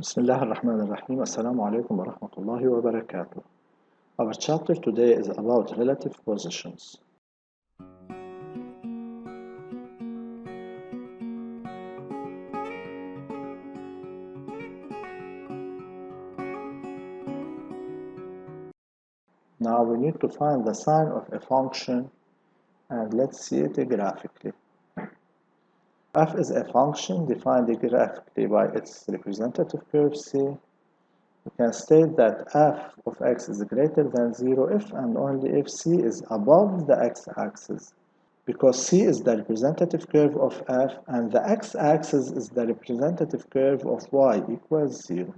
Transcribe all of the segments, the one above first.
بسم الله الرحمن الرحيم. Assalamu alaikum wa rahmatullahi wa barakatuh. Our chapter today is about relative positions. Now we need to find the sign of a function, and let's see it graphically. F is a function defined graphically by its representative curve C. We can state that f of x is greater than 0 if and only if C is above the x-axis, because C is the representative curve of f and the x-axis is the representative curve of y equals 0.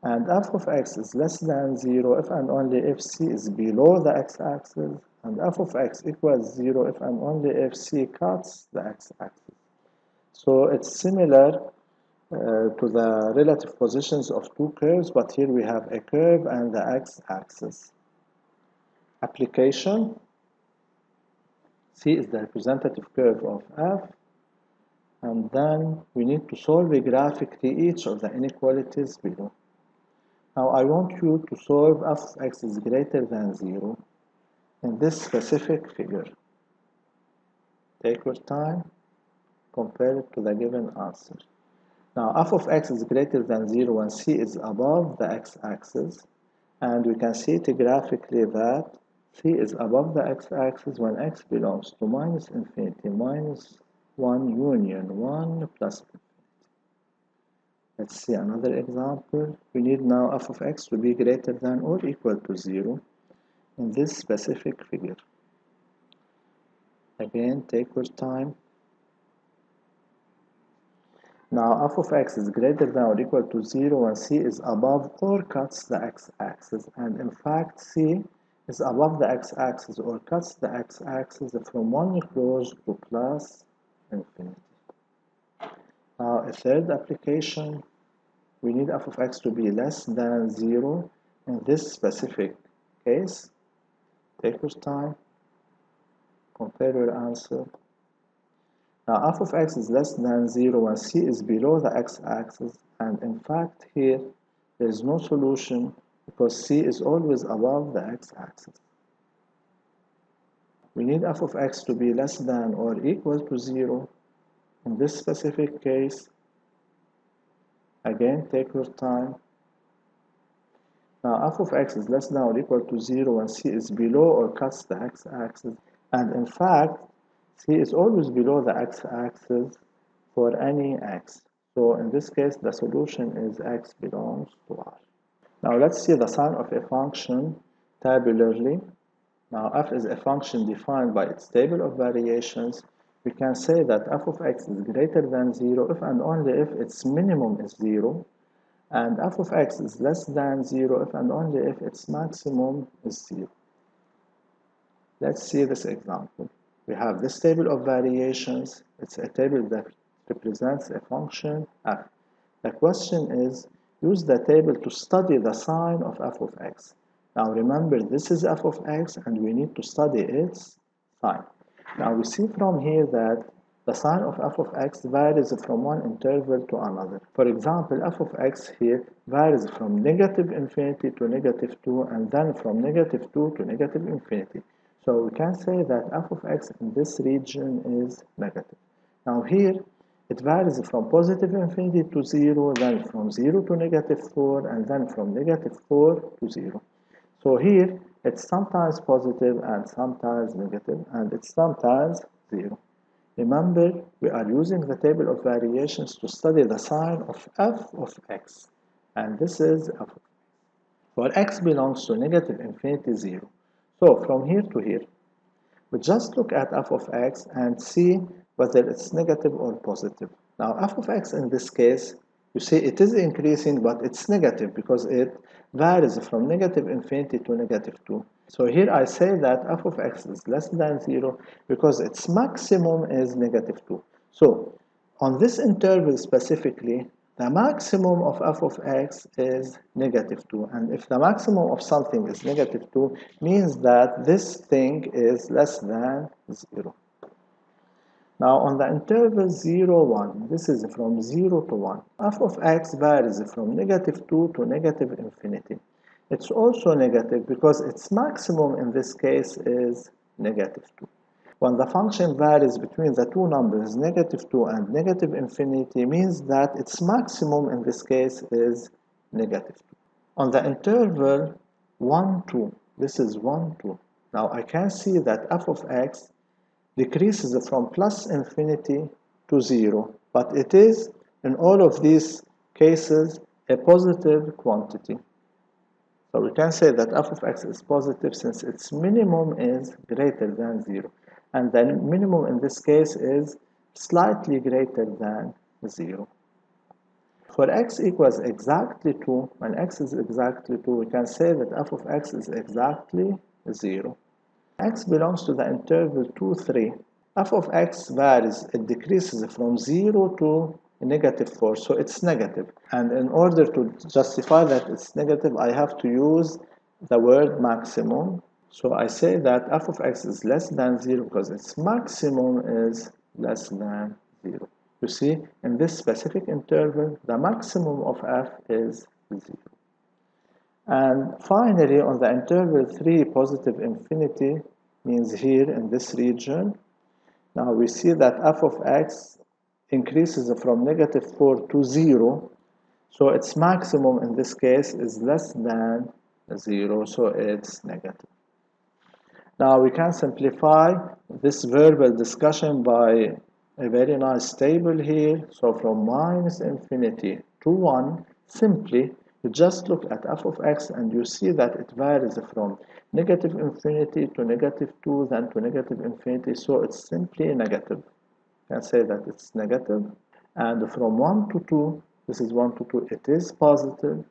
And f of x is less than 0 if and only if C is below the x-axis, and f of x equals 0 if and only if C cuts the x-axis. So it's similar to the relative positions of two curves, but here we have a curve and the x-axis. Application: C is the representative curve of f, and then we need to solve graphically each of the inequalities below. Now I want you to solve f of x is greater than 0 in this specific figure. Take your time, compare it to the given answer. Now f of x is greater than 0 when C is above the x-axis, and we can see it graphically that C is above the x-axis when x belongs to minus infinity minus 1 union 1 plus infinity. Let's see another example. We need now f of x to be greater than or equal to 0 in this specific figure. Again, take your time. Now f of x is greater than or equal to 0 when C is above or cuts the x-axis, and in fact C is above the x-axis or cuts the x-axis from 1 close to plus infinity. Now a third application, we need f of x to be less than 0 in this specific case. Take your time, compare your answer. Now f of x is less than 0 when C is below the x-axis, and in fact here there is no solution because C is always above the x-axis. We need f of x to be less than or equal to 0 in this specific case. Again, take your time. Now f of x is less than or equal to 0 when C is below or cuts the x-axis, and in fact C is always below the x-axis for any x. So in this case the solution is x belongs to R. Now let's see the sign of a function tabularly. Now f is a function defined by its table of variations. We can say that f of x is greater than 0 if and only if its minimum is 0, and f of x is less than 0 if and only if its maximum is 0. Let's see this example. We have this table of variations. It's a table that represents a function f. The question is, use the table to study the sign of f of x. Now remember, this is f of x and we need to study its sign. Now we see from here that the sign of f of x varies from one interval to another. For example, f of x here varies from negative infinity to negative 2 and then from negative 2 to negative infinity. So we can say that f of x in this region is negative. Now here it varies from positive infinity to 0, then from 0 to negative 4, and then from negative 4 to 0. So here it's sometimes positive and sometimes negative, and it's sometimes 0. Remember, we are using the table of variations to study the sign of f of x, and this is f of x. For x belongs to negative infinity 0. So from here to here, we just look at f of x and see whether it's negative or positive. Now f of x in this case, you see it is increasing, but it's negative because it varies from negative infinity to negative 2. So here I say that f of x is less than 0 because its maximum is negative 2. So on this interval specifically, the maximum of f of x is negative 2. And if the maximum of something is negative 2, means that this thing is less than 0. Now on the interval 0, 1, this is from 0 to 1. F of x varies from negative 2 to negative infinity. It's also negative because its maximum in this case is negative 2. When the function varies between the two numbers, negative 2 and negative infinity, means that its maximum in this case is negative 2. On the interval 1, 2, this is 1, 2. Now I can see that f of x decreases from plus infinity to 0, but it is, in all of these cases, a positive quantity. So we can say that f of x is positive since its minimum is greater than 0. And the minimum in this case is slightly greater than 0. For x equals exactly 2, when x is exactly 2, we can say that f of x is exactly 0. X belongs to the interval 2, 3. F of x varies, it decreases from 0 to negative 4, so it's negative. And in order to justify that it's negative, I have to use the word maximum. So I say that f of x is less than 0 because its maximum is less than 0. You see, in this specific interval, the maximum of f is 0. And finally, on the interval 3, positive infinity means here in this region. Now we see that f of x increases from negative 4 to 0. So its maximum in this case is less than 0, so it's negative. Now we can simplify this verbal discussion by a very nice table here. So from minus infinity to 1, simply you just look at f of x and you see that it varies from negative infinity to negative 2, then to negative infinity. So it's simply negative. You can say that it's negative. And from 1 to 2, this is 1 to 2, it is positive.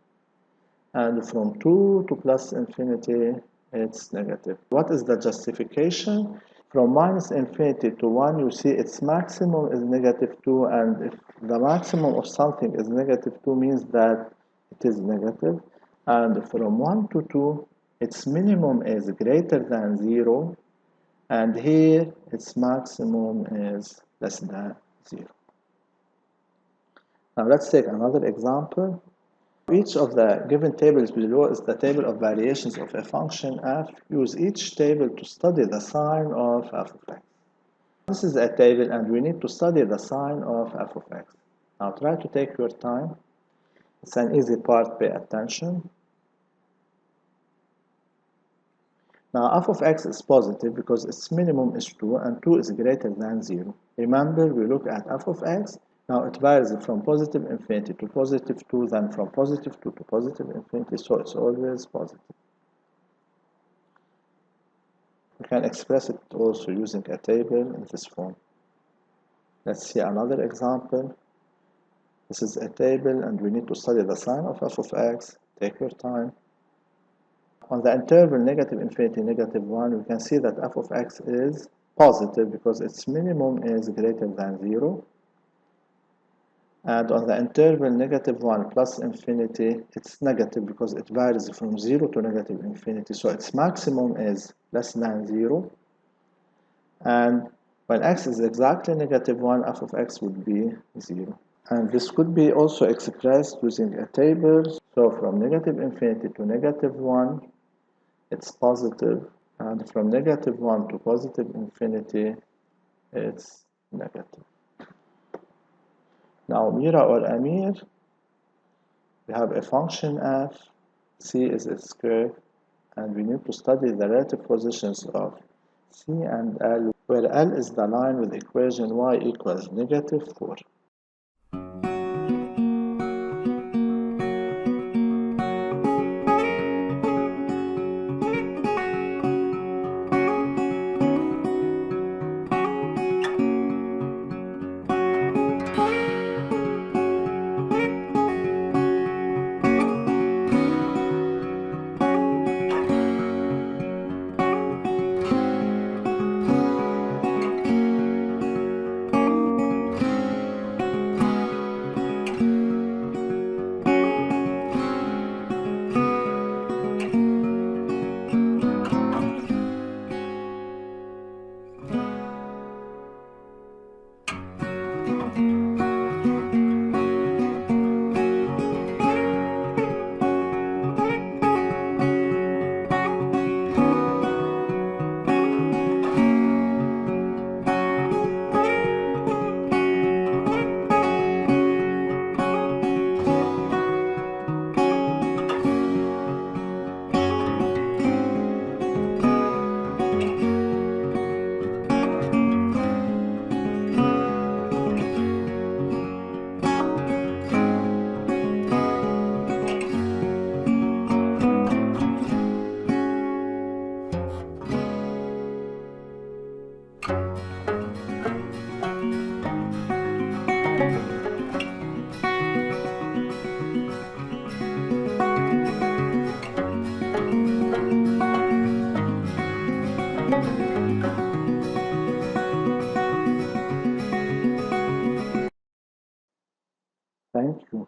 And from 2 to plus infinity, it's negative. What is the justification? From minus infinity to 1, you see its maximum is negative 2, and if the maximum of something is negative 2 means that it is negative. And from 1 to 2, its minimum is greater than 0, and here its maximum is less than 0. Now let's take another example. Each of the given tables below is the table of variations of a function f. Use each table to study the sign of f of x. This is a table and we need to study the sign of f of x. Now try to take your time. It's an easy part, pay attention. Now f of x is positive because its minimum is 2 and 2 is greater than 0. Remember, we look at f of x. Now it varies from positive infinity to positive 2, then from positive 2 to positive infinity, so it's always positive. We can express it also using a table in this form. Let's see another example. This is a table and we need to study the sign of f of x. Take your time. On the interval negative infinity, negative 1, we can see that f of x is positive because its minimum is greater than 0. And on the interval negative 1 plus infinity, it's negative because it varies from 0 to negative infinity. So its maximum is less than 0. And when x is exactly negative 1, f of x would be 0. And this could be also expressed using a table. So from negative infinity to negative 1, it's positive. And from negative 1 to positive infinity, it's negative. Now, Mira or Amir, we have a function f, c is its curve, and we need to study the relative positions of c and l, where l is the line with equation y equals negative 4. Thank you.